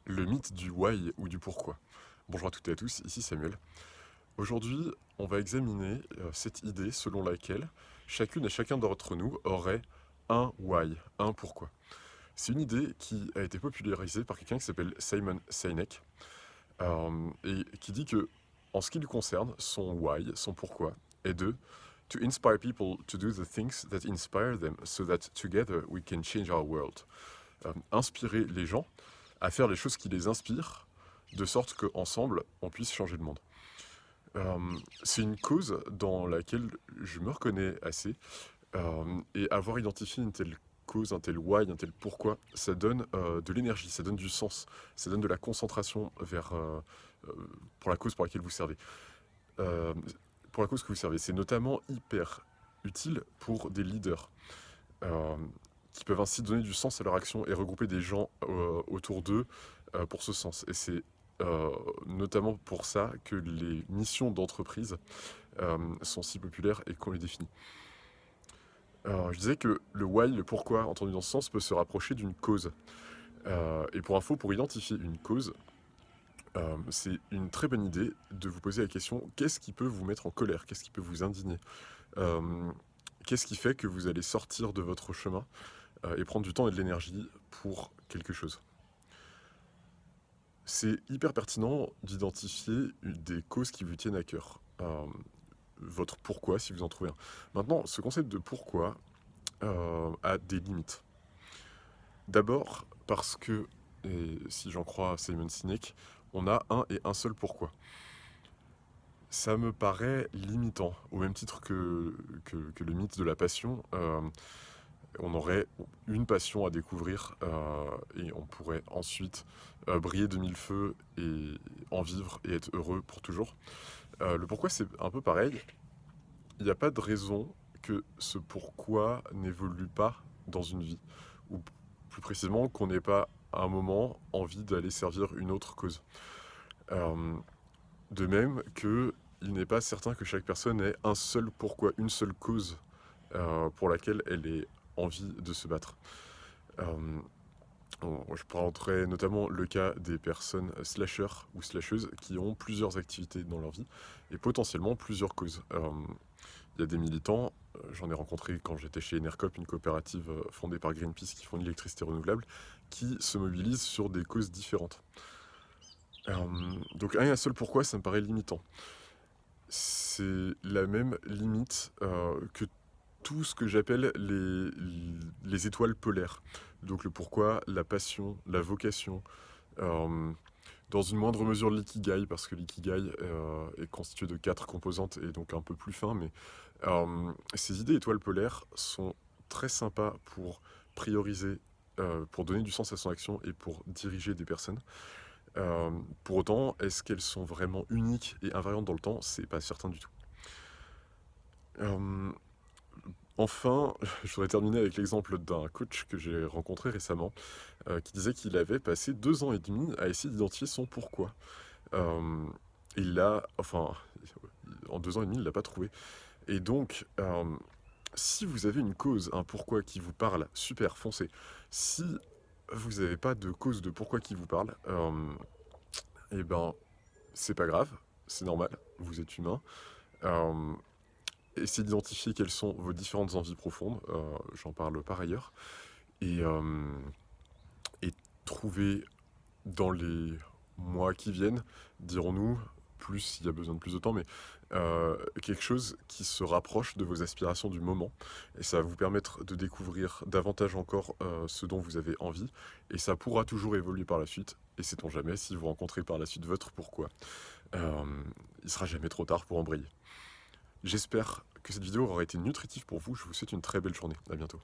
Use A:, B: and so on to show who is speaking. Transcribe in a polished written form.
A: Le mythe du why ou du pourquoi. Bonjour à toutes et à tous, ici Samuel. Aujourd'hui, on va examiner cette idée selon laquelle chacune et chacun d'entre nous aurait un why, un pourquoi. C'est une idée qui a été popularisée par quelqu'un qui s'appelle Simon Sinek et qui dit que, en ce qui le concerne, son why, son pourquoi, est de to inspire people to do the things that inspire them so that together we can change our world. Inspirer les gens à faire les choses qui les inspirent, de sorte qu'ensemble, on puisse changer le monde. C'est une cause dans laquelle je me reconnais assez, et avoir identifié une telle cause, un tel why, un tel pourquoi, ça donne de l'énergie, ça donne du sens, ça donne de la concentration vers, pour la cause pour laquelle vous servez. Euh, pour la cause que vous servez, c'est notamment hyper utile pour des leaders. euh, qui peuvent ainsi donner du sens à leur action et regrouper des gens autour d'eux pour ce sens. Et c'est notamment pour ça que les missions d'entreprise sont si populaires et qu'on les définit. Je disais que le why, le pourquoi, entendu dans ce sens, peut se rapprocher d'une cause. Et pour info, pour identifier une cause, c'est une très bonne idée de vous poser la question, qu'est-ce qui peut vous mettre en colère? Qu'est-ce qui peut vous indigner? Euh, Qu'est-ce qui fait que vous allez sortir de votre chemin et prendre du temps et de l'énergie pour quelque chose? C'est hyper pertinent d'identifier des causes qui vous tiennent à cœur. Votre pourquoi, si vous en trouvez un. Maintenant, ce concept de pourquoi a des limites. D'abord, parce que, et si j'en crois Simon Sinek, on a un et un seul pourquoi. Ça me paraît limitant, au même titre que le mythe de la passion. On aurait une passion à découvrir et on pourrait ensuite briller de mille feux et en vivre et être heureux pour toujours. Le pourquoi, c'est un peu pareil. Il n'y a pas de raison que ce pourquoi n'évolue pas dans une vie, ou plus précisément qu'on n'ait pas à un moment envie d'aller servir une autre cause. Euh, de même qu'il n'est pas certain que chaque personne ait un seul pourquoi, une seule cause pour laquelle elle ait envie de se battre. Euh, je prendrai notamment le cas des personnes slasheurs ou slasheuses qui ont plusieurs activités dans leur vie et potentiellement plusieurs causes. Il y a des militants, j'en ai rencontré quand j'étais chez Enercop, une coopérative fondée par Greenpeace qui fournit l'électricité renouvelable, qui se mobilisent sur des causes différentes. Donc un et un seul pourquoi, ça me paraît limitant. C'est la même limite que tout ce que j'appelle les étoiles polaires. Donc le pourquoi, la passion, la vocation, dans une moindre mesure l'ikigai, parce que l'ikigai est constitué de 4 composantes et donc un peu plus fin, mais ces idées étoiles polaires sont très sympas pour prioriser, pour donner du sens à son action et pour diriger des personnes. Pour autant, est-ce qu'elles sont vraiment uniques et invariantes dans le temps? C'est pas certain du tout. Euh, Enfin, je voudrais terminer avec l'exemple d'un coach que j'ai rencontré récemment, qui disait qu'il avait passé 2 ans et demi à essayer d'identifier son pourquoi. Euh, il l'a, enfin, en 2 ans et demi, il ne l'a pas trouvé. Et donc, si vous avez une cause, un pourquoi qui vous parle, super, foncez. Si vous n'avez pas de cause de pourquoi qui vous parle, eh ben, c'est pas grave, c'est normal, vous êtes humain. Euh, Essayez d'identifier quelles sont vos différentes envies profondes, j'en parle par ailleurs, et, euh, et trouver dans les mois qui viennent, dirons-nous, plus s'il y a besoin de plus de temps, mais quelque chose qui se rapproche de vos aspirations du moment, et ça va vous permettre de découvrir davantage encore ce dont vous avez envie, et ça pourra toujours évoluer par la suite, et sait-on jamais, si vous rencontrez par la suite votre pourquoi, euh, il sera jamais trop tard pour embrayer. J'espère que cette vidéo aura été nutritive pour vous. Je vous souhaite une très belle journée. À bientôt.